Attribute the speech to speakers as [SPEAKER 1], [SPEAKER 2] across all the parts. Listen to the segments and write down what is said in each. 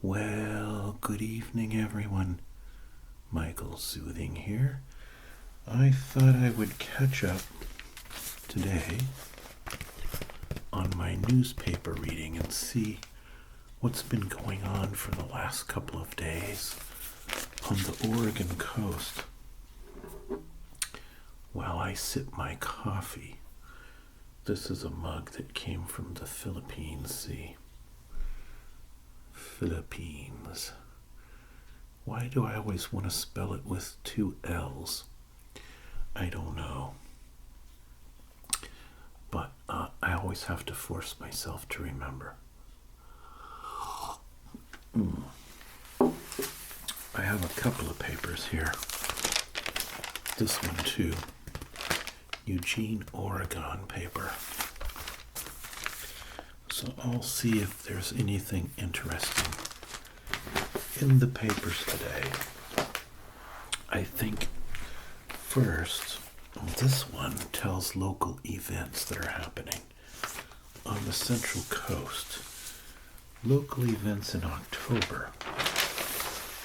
[SPEAKER 1] Well, good evening, everyone. Michael Soothing here. I thought I would catch up today on my newspaper reading and see what's been going on for the last couple of days on the Oregon coast while I sip my coffee. This is a mug that came from the Philippines. See? Philippines. Why do I always want to spell it with two L's? I don't know. But I always have to force myself to remember. I have a couple of papers here. This one too. Eugene, Oregon paper. So I'll see if there's anything interesting in the papers today. I think first, this one tells local events that are happening on the Central Coast. Local events in October.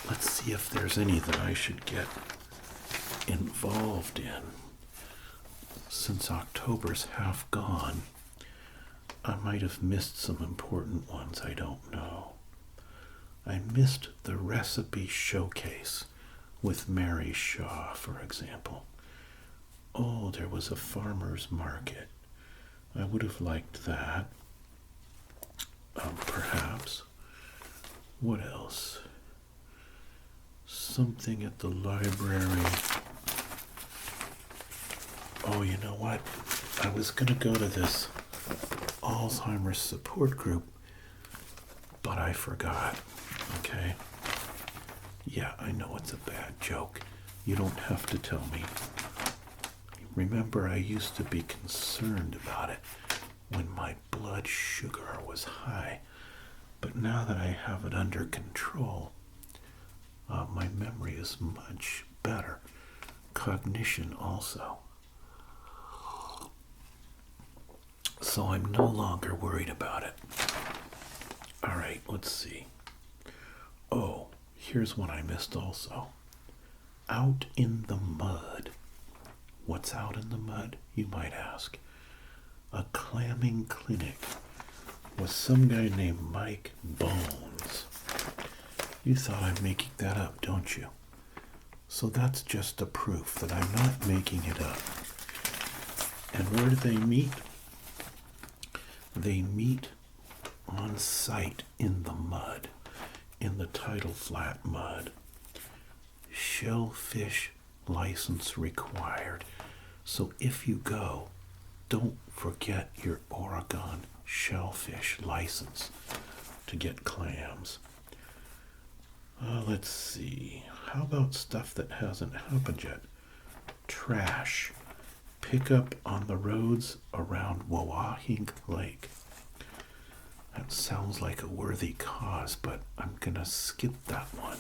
[SPEAKER 1] Let's see if there's any that I should get involved in. Since October's half gone, I might have missed some important ones, I don't know. I missed the recipe showcase with Mary Shaw, for example. Oh, there was a farmer's market. I would have liked that. Perhaps. What else? Something at the library. Oh, you know what? I was going to go to this Alzheimer's support group, but I forgot. Okay? Yeah, I know it's a bad joke. You don't have to tell me. Remember, I used to be concerned about it when my blood sugar was high, but now that I have it under control, my memory is much better. Cognition also. So I'm no longer worried about it. All right, let's see. Oh, here's one I missed also. Out in the mud. What's out in the mud, you might ask? A clamming clinic with some guy named Mike Bones. You thought I'm making that up, don't you? So that's just a proof that I'm not making it up. And where do they meet? They meet on site in the mud, in the tidal flat mud. Shellfish license required. So if you go, don't forget your Oregon shellfish license to get clams. Let's see. How about stuff that hasn't happened yet? Trash. Pick up on the roads around Wawahink Lake. That sounds like a worthy cause, but I'm gonna skip that one.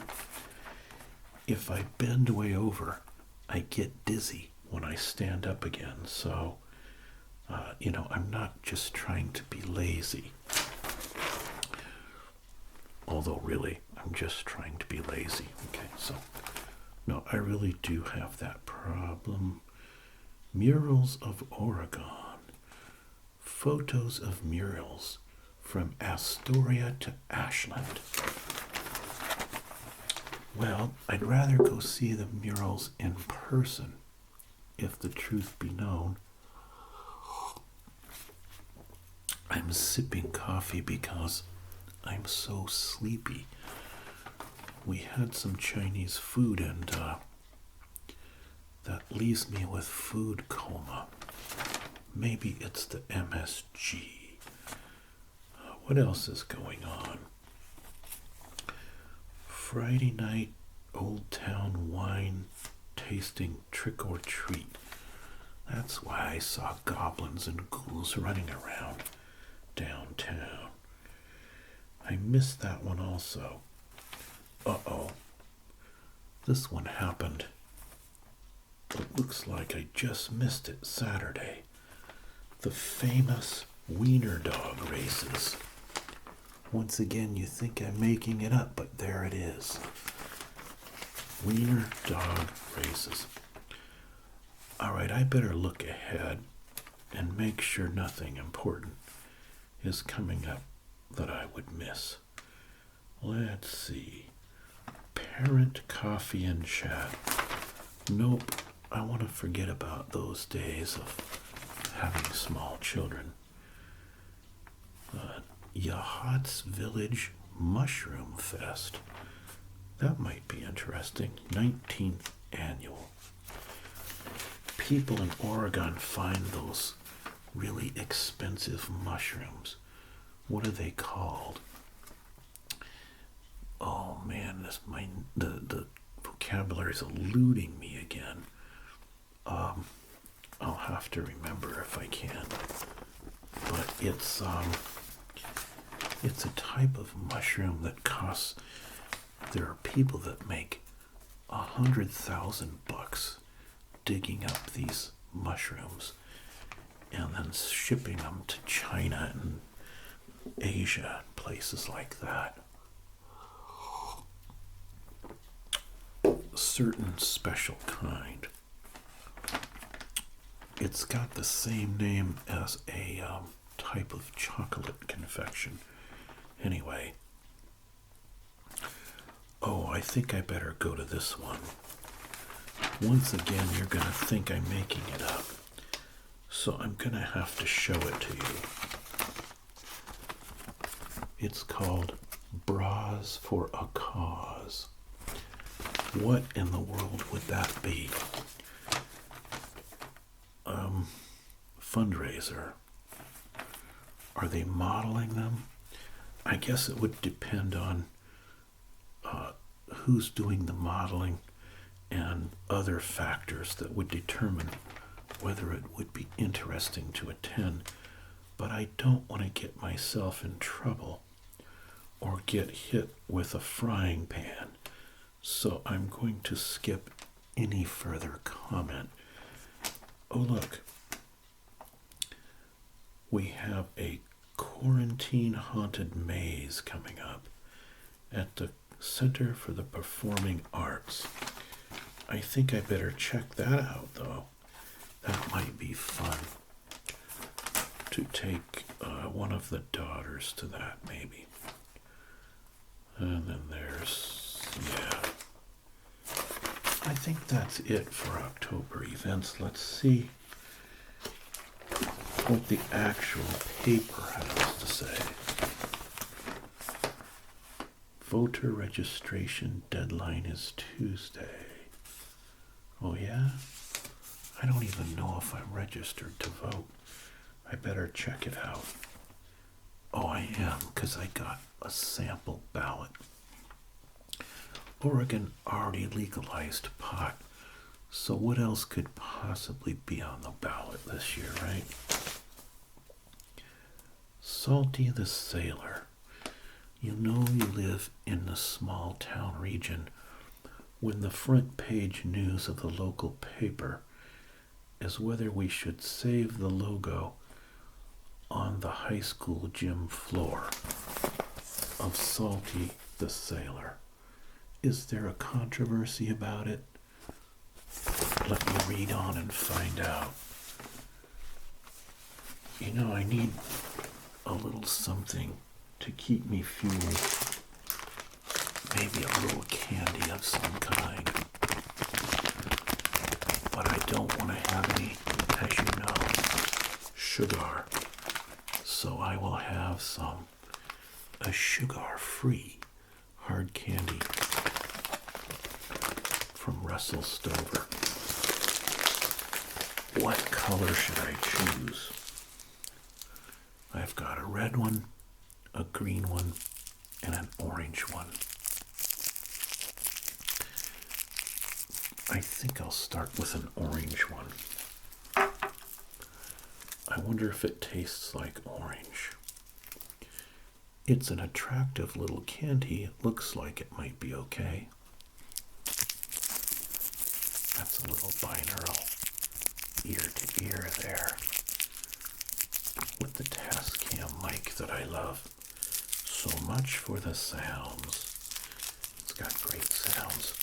[SPEAKER 1] If I bend way over, I get dizzy when I stand up again. So, I'm not just trying to be lazy. Although really, I'm just trying to be lazy. Okay, so, no, I really do have that problem. Murals of Oregon. Photos of murals from Astoria to Ashland. Well, I'd rather go see the murals in person, if the truth be known. I'm sipping coffee because I'm so sleepy. We had some Chinese food and that leaves me with food coma. Maybe it's the MSG. What else is going on? Friday night, Old Town wine tasting trick or treat. That's why I saw goblins and ghouls running around downtown. I missed that one also. Uh-oh. This one happened. It looks like I just missed it Saturday. The famous wiener dog races. Once again, you think I'm making it up, but there it is. Wiener dog races. All right, I better look ahead and make sure nothing important is coming up that I would miss. Let's see. Parent coffee and chat. Nope, I want to forget about those days of having small children. Yahat's Village Mushroom Fest. That might be interesting. 19th annual. People in Oregon find those really expensive mushrooms. What are they called? Oh man, the vocabulary is eluding me again. I'll have to remember if I can. But it's a type of mushroom that costs. There are people that make $100,000 digging up these mushrooms and then shipping them to China and Asia, places like that. Certain special kind. It's got the same name as a type of chocolate confection. Anyway. Oh, I think I better go to this one. Once again, you're going to think I'm making it up. So I'm going to have to show it to you. It's called Bras for a Cause. What in the world would that be? Fundraiser. Are they modeling them? I guess it would depend on who's doing the modeling and other factors that would determine whether it would be interesting to attend. But I don't want to get myself in trouble or get hit with a frying pan. So I'm going to skip any further comment. Oh, look. We have a quarantine haunted maze coming up at the Center for the Performing Arts. I think I better check that out, though. That might be fun to take one of the daughters to that, maybe. And then there's, yeah. I think that's it for October events. Let's see what the actual paper has to say. Voter registration deadline is Tuesday. Oh yeah? I don't even know if I'm registered to vote. I better check it out. Oh, I am, because I got a sample ballot. Oregon already legalized pot, so what else could possibly be on the ballot this year, right? Salty the Sailor. You know you live in a small town region when the front page news of the local paper is whether we should save the logo on the high school gym floor of Salty the Sailor. Is there a controversy about it? Let me read on and find out. You know, I need a little something to keep me fueled. Maybe a little candy of some kind. But I don't want to have any, as you know, sugar. So I will have a sugar-free hard candy from Russell Stover. What color should I choose? I've got a red one, a green one, and an orange one. I think I'll start with an orange one. I wonder if it tastes like orange. It's an attractive little candy. It looks like it might be okay. That's a little binaural ear to ear there with the Tascam mic that I love. So much for the sounds. It's got great sounds.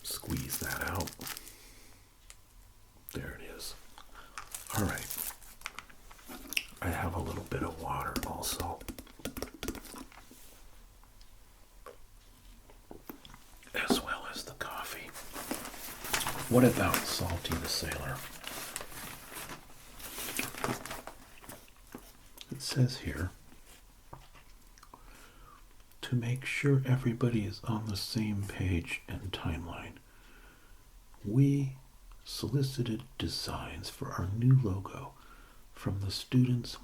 [SPEAKER 1] Squeeze that out. There it is. All right. I have a little bit of water also. As well as the coffee. What about Salty the Sailor? It says here, to make sure everybody is on the same page and timeline, we solicited designs for our new logo from the students.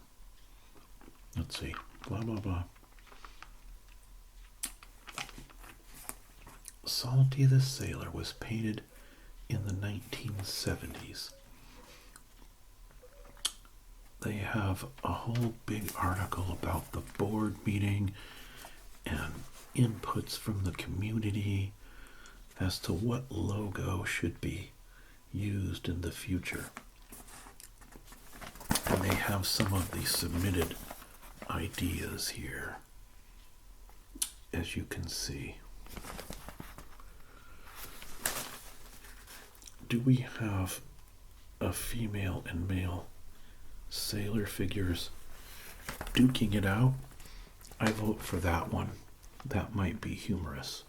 [SPEAKER 1] Let's see, blah, blah, blah. Salty the Sailor was painted in the 1970s. They have a whole big article about the board meeting and inputs from the community as to what logo should be used in the future. And they have some of the submitted ideas here, as you can see. Do we have a female and male sailor figures duking it out? I vote for that one. That might be humorous.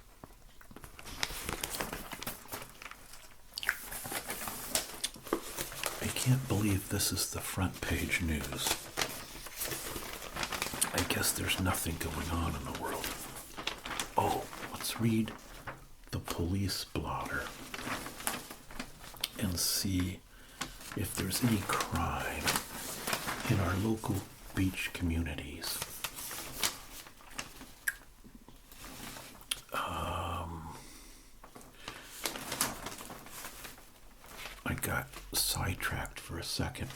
[SPEAKER 1] I can't believe this is the front page news. I guess there's nothing going on in the world. Oh, let's read the police blotter and see if there's any crime in our local beach communities. I got sidetracked for a second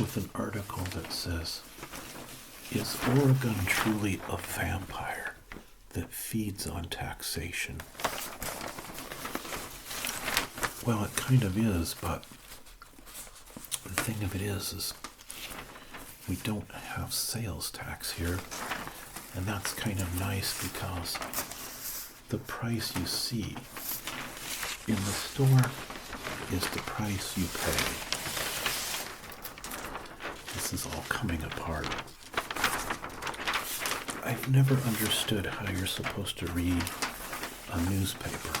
[SPEAKER 1] with an article that says, is Oregon truly a vampire that feeds on taxation? Well, it kind of is, but the thing of it is we don't have sales tax here, and that's kind of nice because the price you see in the store is the price you pay. This is all coming apart. I've never understood how you're supposed to read a newspaper.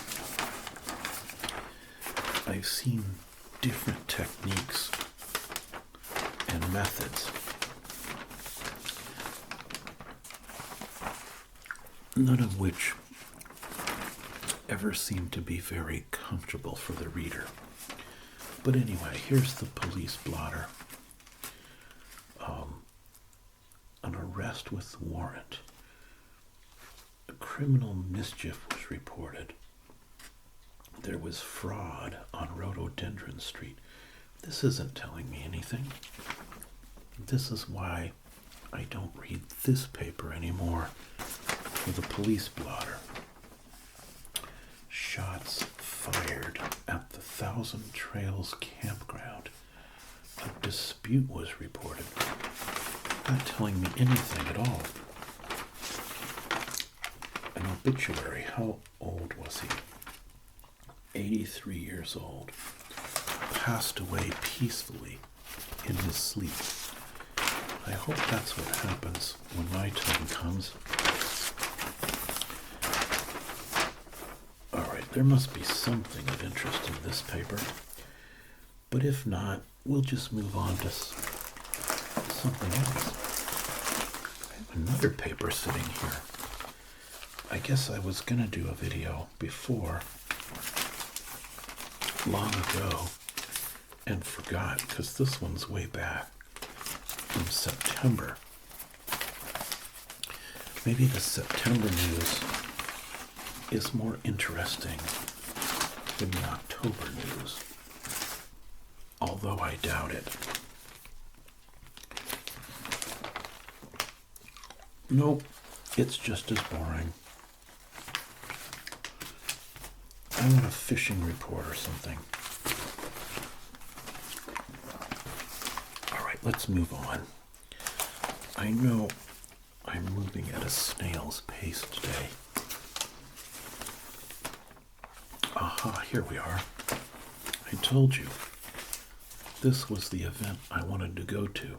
[SPEAKER 1] I've seen different techniques and methods. None of which ever seem to be very comfortable for the reader. But anyway, here's the police blotter. An arrest with warrant. A criminal mischief was reported. There was fraud on Rhododendron Street. This isn't telling me anything. This is why I don't read this paper anymore. For the police blotter. Shots fired at the Thousand Trails campground. A dispute was reported. Not telling me anything at all. An obituary. How old was he? 83 years old. Passed away peacefully in his sleep. I hope that's what happens when my time comes. Alright, there must be something of interest in this paper. But if not, we'll just move on to something else. I have another paper sitting here. I guess I was going to do a video before, long ago, and forgot, because this one's way back from September. Maybe the September news is more interesting than the October news, although I doubt it. Nope, it's just as boring. I want a fishing report or something. All right, let's move on. I know I'm moving at a snail's pace today. Aha, here we are. I told you this was the event I wanted to go to.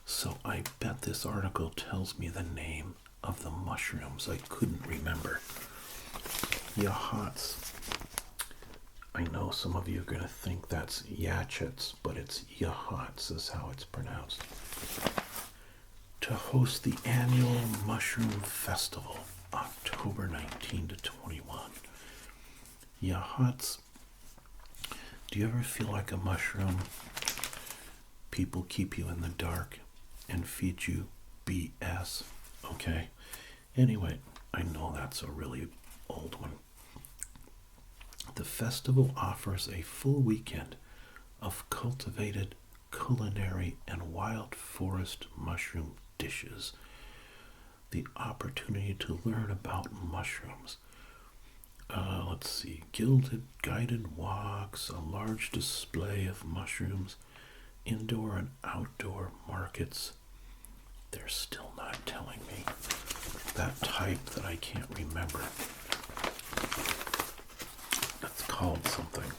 [SPEAKER 1] So I bet this article tells me the name of the mushrooms I couldn't remember. Yachats. I know some of you are going to think that's yachets, but it's yachats is how it's pronounced. To host the annual Mushroom Festival, October 19 to 21. Yachats. Do you ever feel like a mushroom? People keep you in the dark and feed you BS. Okay? Anyway, I know that's a really old one. The festival offers a full weekend of cultivated culinary and wild forest mushroom dishes. The opportunity to learn about mushrooms. Let's see, gilded guided walks, a large display of mushrooms, indoor and outdoor markets. They're still not telling me that type that I can't remember. That's called something.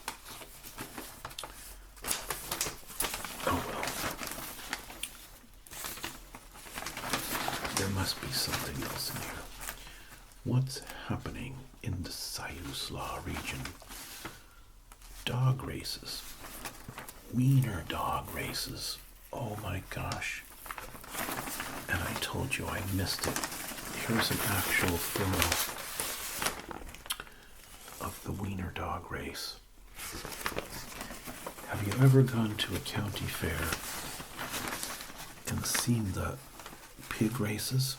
[SPEAKER 1] Oh well. There must be something else in here. What's happening in the Siuslaw region? Dog races. Wiener dog races. Oh my gosh. And I told you I missed it. Here's an actual photo of the wiener dog race. Have you ever gone to a county fair and seen the pig races?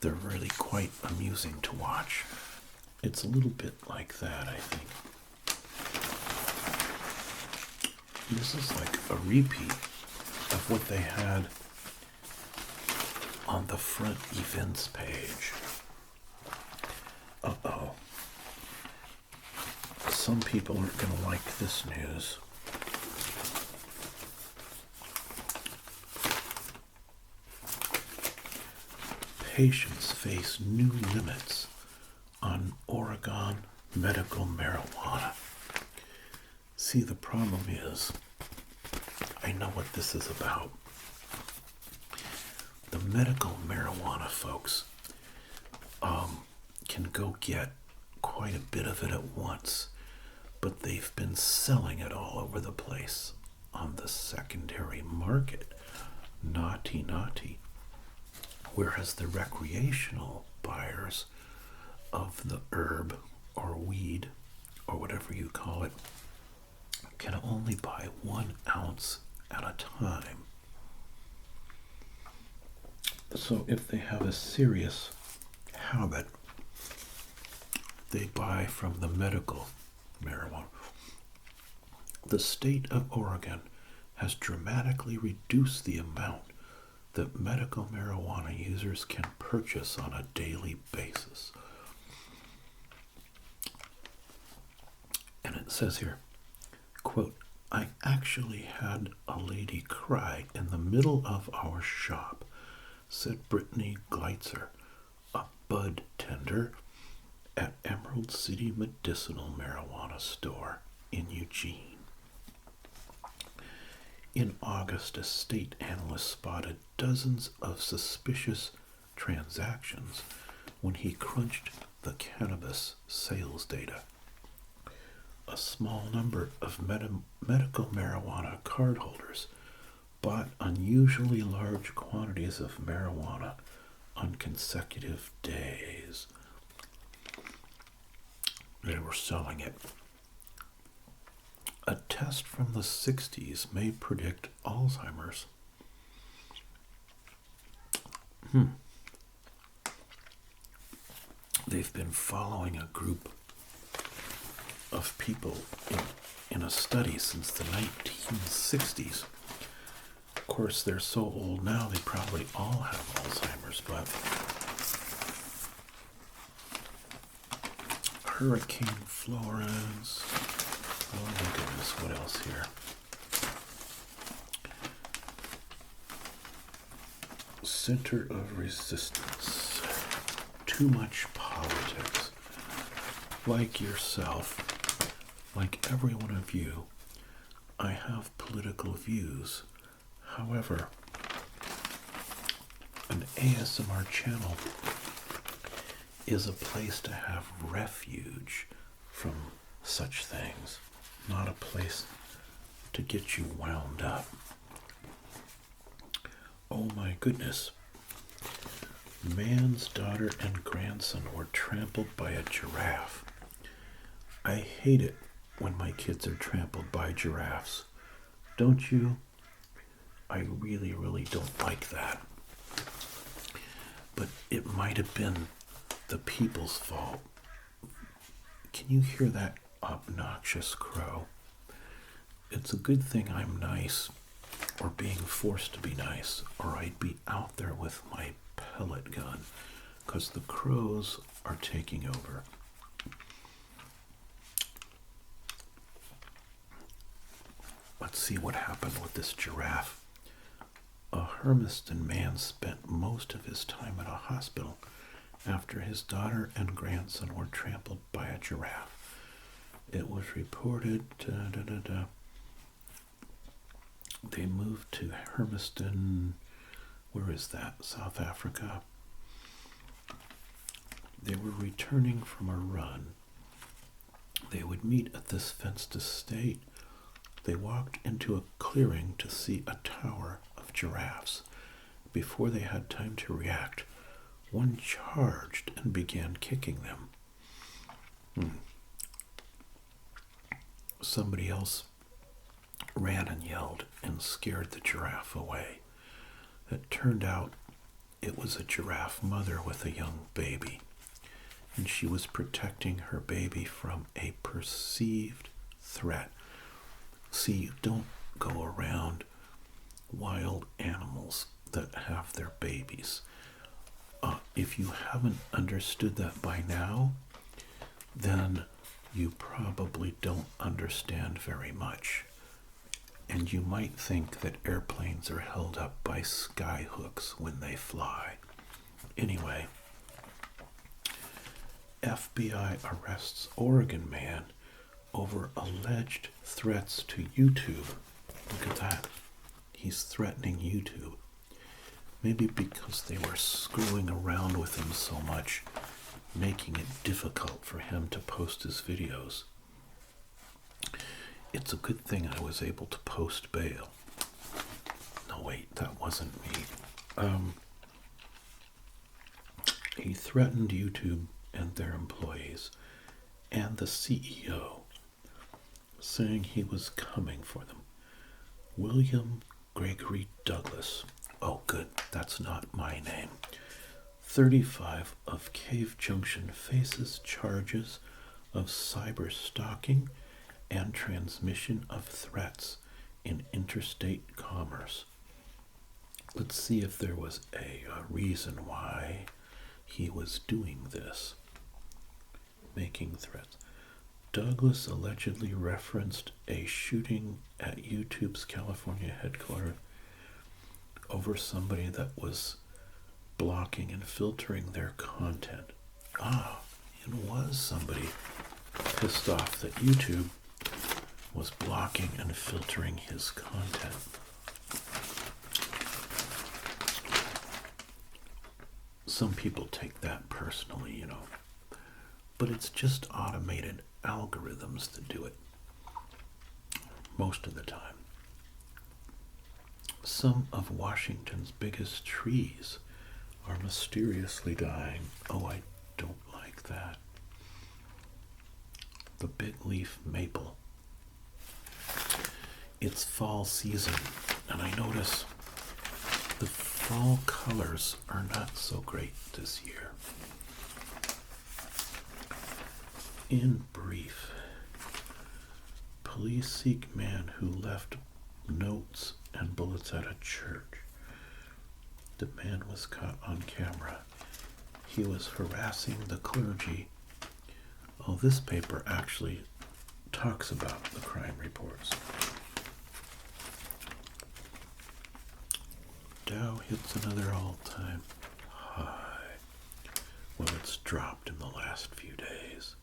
[SPEAKER 1] They're really quite amusing to watch. It's a little bit like that, I think. This is like a repeat of what they had on the front events page. Uh-oh. Some people aren't going to like this news. Patients face new limits on Oregon medical marijuana. See, the problem is, I know what this is about. The medical marijuana folks can go get quite a bit of it at once, but they've been selling it all over the place on the secondary market. Naughty, naughty. Whereas the recreational buyers of the herb or weed or whatever you call it can only buy 1 ounce at a time. So if they have a serious habit, they buy from the medical marijuana. The state of Oregon has dramatically reduced the amount that medical marijuana users can purchase on a daily basis. And it says here, quote, I actually had a lady cry in the middle of our shop, said Brittany Gleitzer, a bud tender at Emerald City Medicinal Marijuana Store in Eugene. In August, a state analyst spotted dozens of suspicious transactions when he crunched the cannabis sales data. A small number of medical marijuana cardholders bought unusually large quantities of marijuana on consecutive days. They were selling it. A test from the 60s may predict Alzheimer's. They've been following a group of people in a study since the 1960s. Of course, they're so old now, they probably all have Alzheimer's, but Hurricane Florence. Oh my goodness, what else here? center of resistance. Too much politics. Like yourself, like every one of you, I have political views. However, an ASMR channel is a place to have refuge from such things, not a place to get you wound up. Oh my goodness. Man's daughter and grandson were trampled by a giraffe. I hate it when my kids are trampled by giraffes. Don't you? I really, really don't like that. But it might have been the people's fault. Can you hear that obnoxious crow? It's a good thing I'm nice, or being forced to be nice, or I'd be out there with my pellet gun, because the crows are taking over. Let's see what happened with this giraffe. A Hermiston man spent most of his time in a hospital after his daughter and grandson were trampled by a giraffe. It was reported, they moved to Hermiston, where is that? South Africa. They were returning from a run. They would meet at this fenced estate. They walked into a clearing to see a tower of giraffes. Before they had time to react, one charged and began kicking them. Somebody else ran and yelled and scared the giraffe away. It turned out it was a giraffe mother with a young baby, and she was protecting her baby from a perceived threat. See, don't go around wild animals that have their babies. If you haven't understood that by now, then you probably don't understand very much. And you might think that airplanes are held up by sky hooks when they fly. Anyway, FBI arrests Oregon man over alleged threats to YouTube. Look at that. He's threatening YouTube. Maybe because they were screwing around with him so much, making it difficult for him to post his videos. It's a good thing I was able to post bail. No, wait, that wasn't me. He threatened YouTube and their employees and the CEO, saying he was coming for them. William Gregory Douglas. Oh, good, that's not my name. 35 of Cave Junction faces charges of cyber stalking and transmission of threats in interstate commerce. Let's see if there was a reason why he was doing this, making threats. Douglas allegedly referenced a shooting at YouTube's California headquarters over somebody that was blocking and filtering their content. It was somebody pissed off that YouTube was blocking and filtering his content. Some people take that personally, but it's just automated algorithms that do it most of the time. Some of Washington's biggest trees are mysteriously dying. Oh, I don't like that. The big leaf maple. It's fall season, and I notice the fall colors are not so great this year. In brief, police seek man who left notes and bullets at a church. The man was caught on camera. He was harassing the clergy. Oh, this paper actually talks about the crime reports. Dow hits another all-time high. Well, it's dropped in the last few days.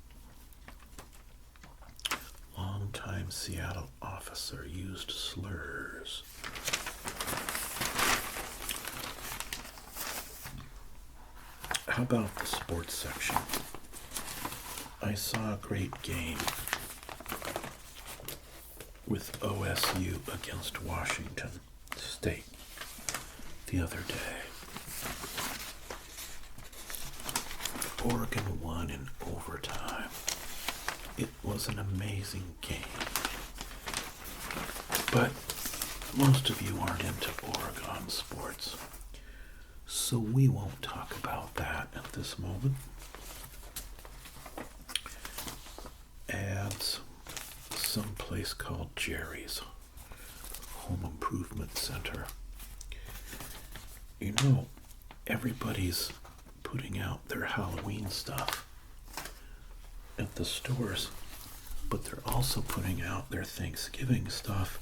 [SPEAKER 1] Longtime Seattle officer used slurs. How about the sports section? I saw a great game with OSU against Washington State the other day. Oregon won in overtime. It was an amazing game. But most of you aren't into Oregon sports, so we won't talk about that at this moment. Ads, some place called Jerry's Home Improvement Center. You know, everybody's putting out their Halloween stuff at the stores, but they're also putting out their Thanksgiving stuff,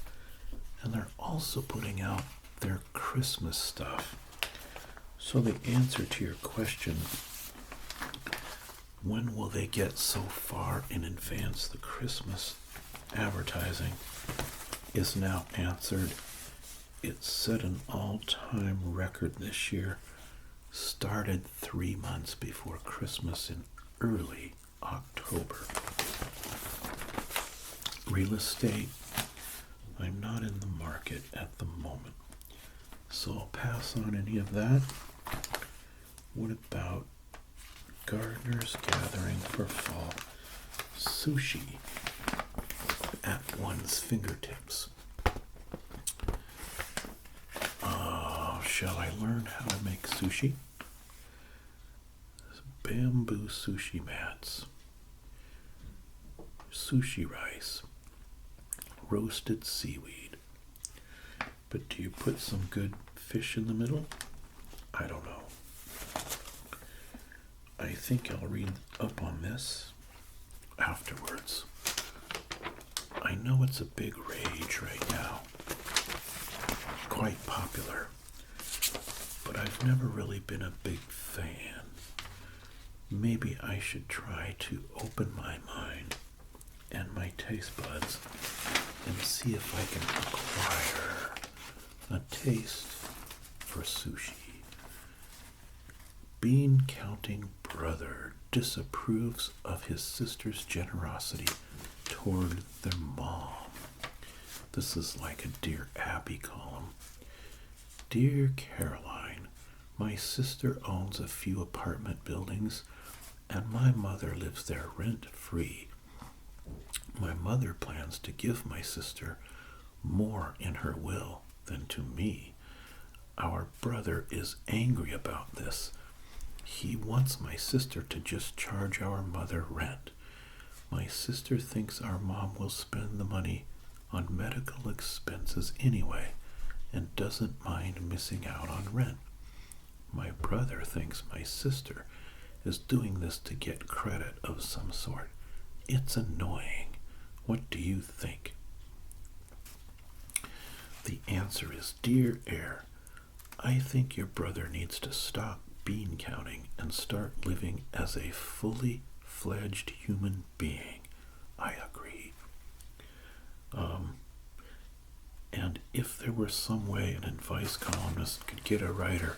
[SPEAKER 1] and they're also putting out their Christmas stuff. So the answer to your question, when will they get so far in advance the Christmas advertising, is now answered. It set an all-time record this year, started 3 months before Christmas in early October. Real estate, I'm not in the market at the moment, so I'll pass on any of that. What about gardeners gathering for fall sushi at one's fingertips? Shall I learn how to make sushi? Bamboo sushi mats, sushi rice, roasted seaweed. But do you put some good fish in the middle? I don't know. I think I'll read up on this afterwards. I know it's a big rage right now, quite popular, but I've never really been a big fan. Maybe I should try to open my mind and my taste buds and see if I can acquire a taste for sushi. Bean counting brother disapproves of his sister's generosity toward their mom. This is like a Dear Abby column. Dear Caroline, my sister owns a few apartment buildings and my mother lives there rent-free. My mother plans to give my sister more in her will than to me. Our brother is angry about this. He wants my sister to just charge our mother rent. My sister thinks our mom will spend the money on medical expenses anyway and doesn't mind missing out on rent. My brother thinks my sister is doing this to get credit of some sort. It's annoying. What do you think? The answer is, Dear Air, I think your brother needs to stop bean counting and start living as a fully fledged human being. I agree. And if there were some way an advice columnist could get a writer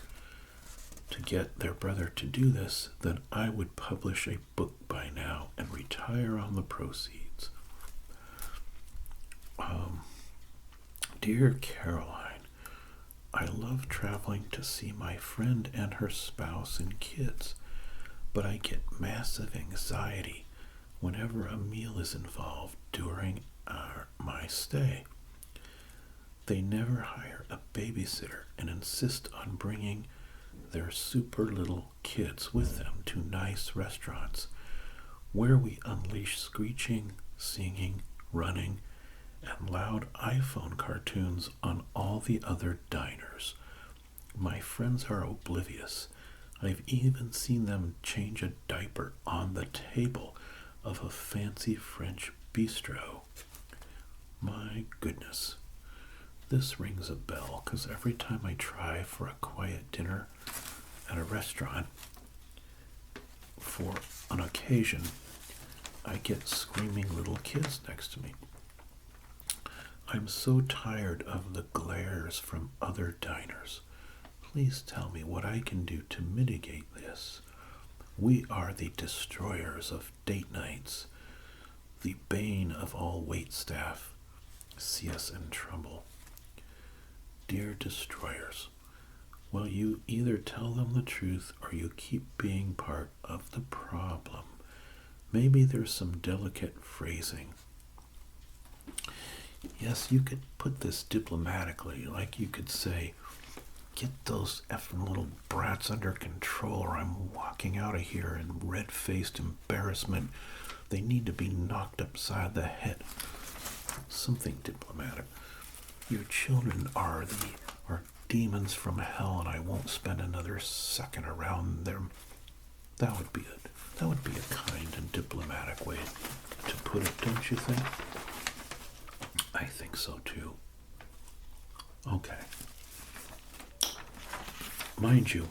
[SPEAKER 1] to get their brother to do this, then I would publish a book by now and retire on the proceeds. Dear Caroline, I love traveling to see my friend and her spouse and kids, but I get massive anxiety whenever a meal is involved during my stay. They never hire a babysitter and insist on bringing their super little kids with them to nice restaurants where we unleash screeching, singing, running, and loud iPhone cartoons on all the other diners. My friends are oblivious. I've even seen them change a diaper on the table of a fancy French bistro. My goodness. this rings a bell because every time I try for a quiet dinner at a restaurant for an occasion, I get screaming little kids next to me. I'm so tired of the glares from other diners. Please tell me what I can do to mitigate this. We are the destroyers of date nights, the bane of all waitstaff. C.S. and Trumbull. Dear destroyers, well, you either tell them the truth or you keep being part of the problem. Maybe there's some delicate phrasing. Yes, you could put this diplomatically, like you could say, get those effing little brats under control or I'm walking out of here in red-faced embarrassment. They need to be knocked upside the head. Something diplomatic. Your children are demons from hell, and I won't spend another second around them. That would be a kind and diplomatic way to put it, don't you think? I think so too. Okay. Mind you,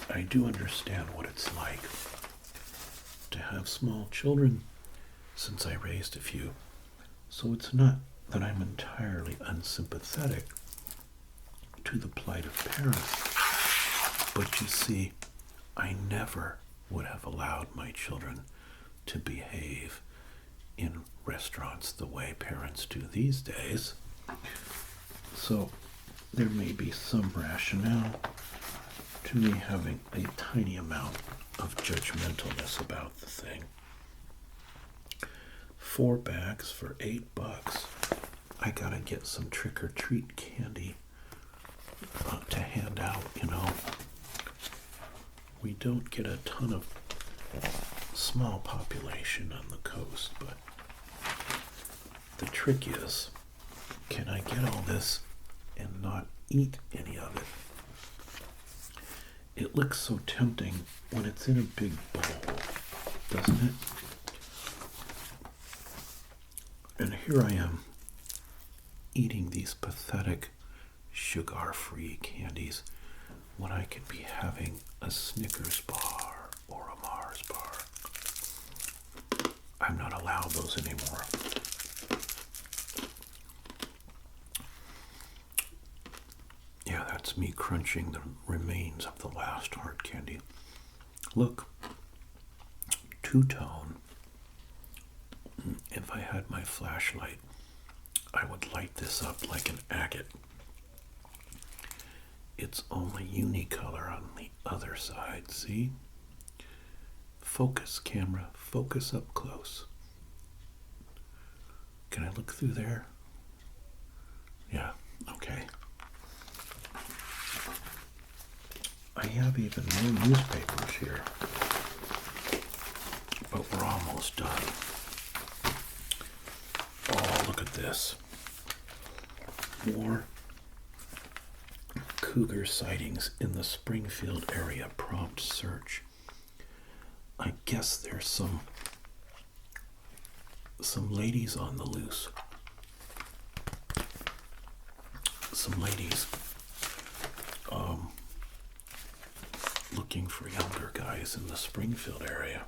[SPEAKER 1] I do understand what it's like to have small children, since I raised a few. So it's not that I'm entirely unsympathetic to the plight of parents. But you see, I never would have allowed my children to behave in restaurants the way parents do these days. So there may be some rationale to me having a tiny amount of judgmentalness about the thing. 4 bags for $8. I gotta get some trick-or-treat candy to hand out, We don't get a ton of small population on the coast, but the trick is, can I get all this and not eat any of it? It looks so tempting when it's in a big bowl, doesn't it? And here I am, eating these pathetic, sugar-free candies when I could be having a Snickers bar or a Mars bar. I'm not allowed those anymore. Yeah, that's me crunching the remains of the last hard candy. Look, two-tone. If I had my flashlight, I would light this up like an agate. It's only unicolor on the other side, see? Focus, camera, focus up close. Can I look through there? Yeah, okay. I have even more newspapers here, but we're almost done. Oh, look at this. More cougar sightings in the Springfield area prompt search. I guess there's some ladies on the loose. Some ladies looking for younger guys in the Springfield area.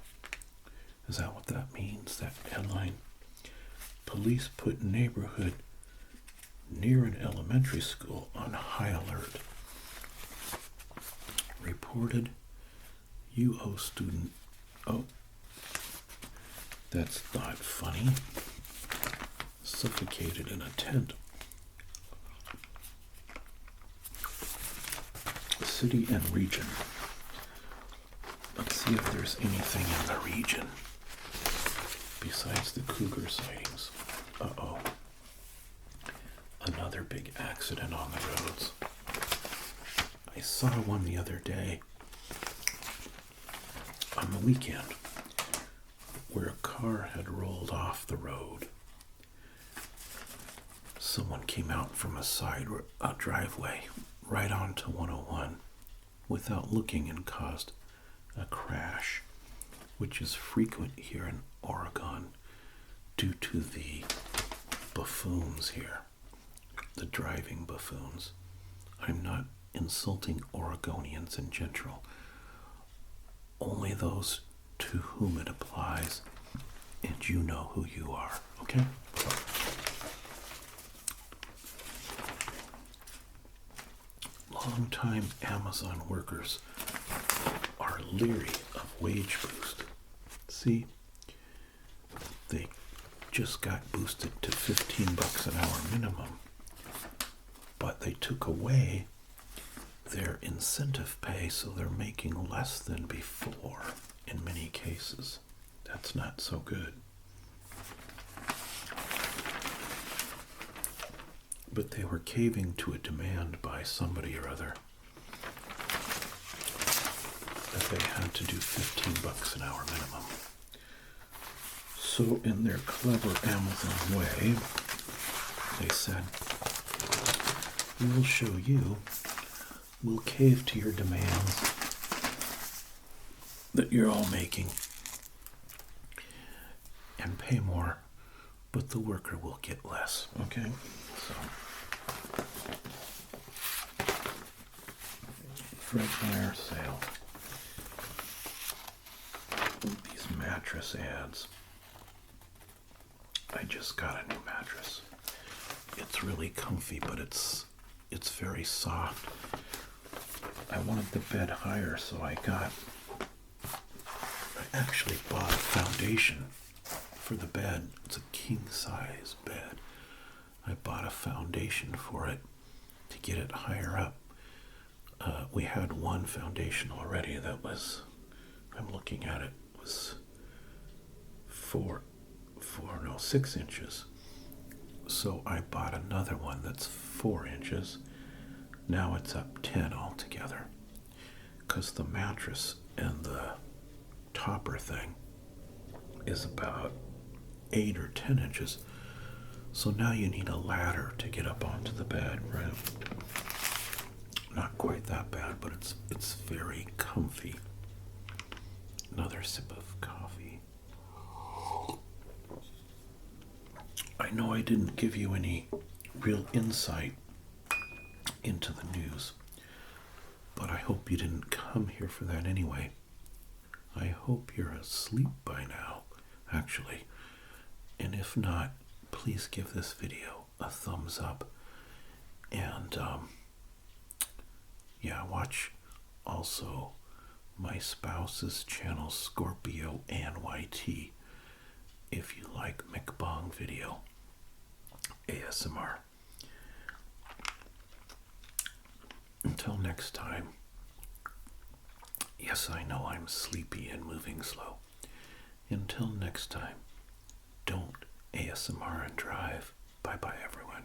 [SPEAKER 1] Is that what that means? That headline? Police put neighborhood near an elementary school on high alert. Reported UO student. Oh, that's not funny. Suffocated in a tent. City and region. Let's see if there's anything in the region besides the cougar sightings. Uh-oh. Another big accident on the roads. I saw one the other day on the weekend where a car had rolled off the road. Someone came out from a driveway right onto 101 without looking and caused a crash, which is frequent here in Oregon due to the buffoons here. the driving buffoons. I'm not insulting Oregonians in general, only those to whom it applies, and you know who you are, okay? Long-time Amazon workers are leery of wage boost. See, they just got boosted to $15 an hour minimum, but they took away their incentive pay, so they're making less than before in many cases. That's not so good. But they were caving to a demand by somebody or other that they had to do $15 an hour minimum. So in their clever Amazon way, they said, we will show you, we'll cave to your demands that you're all making and pay more, but the worker will get less, okay? So, Fred Meyer sale. These mattress ads. I just got a new mattress. It's really comfy, but it's very soft. I wanted the bed higher, so I actually bought a foundation for the bed. It's a king size bed. I bought a foundation for it to get it higher up. We had one foundation already that was, I'm looking at it, was 6 inches. So I bought another one that's 4 inches. Now it's up 10 altogether. Because the mattress and the topper thing is about 8 or 10 inches. So now you need a ladder to get up onto the bed, right? Not quite that bad, but it's very comfy. Another sip of coffee. I know I didn't give you any real insight into the news, but I hope you didn't come here for that anyway. I hope you're asleep by now, actually. And if not, please give this video a thumbs up. And, watch also my spouse's channel, Scorpio NYT, if you like mukbang video, ASMR. Until next time. Yes, I know I'm sleepy and moving slow. Until next time, don't ASMR and drive. Bye-bye, everyone.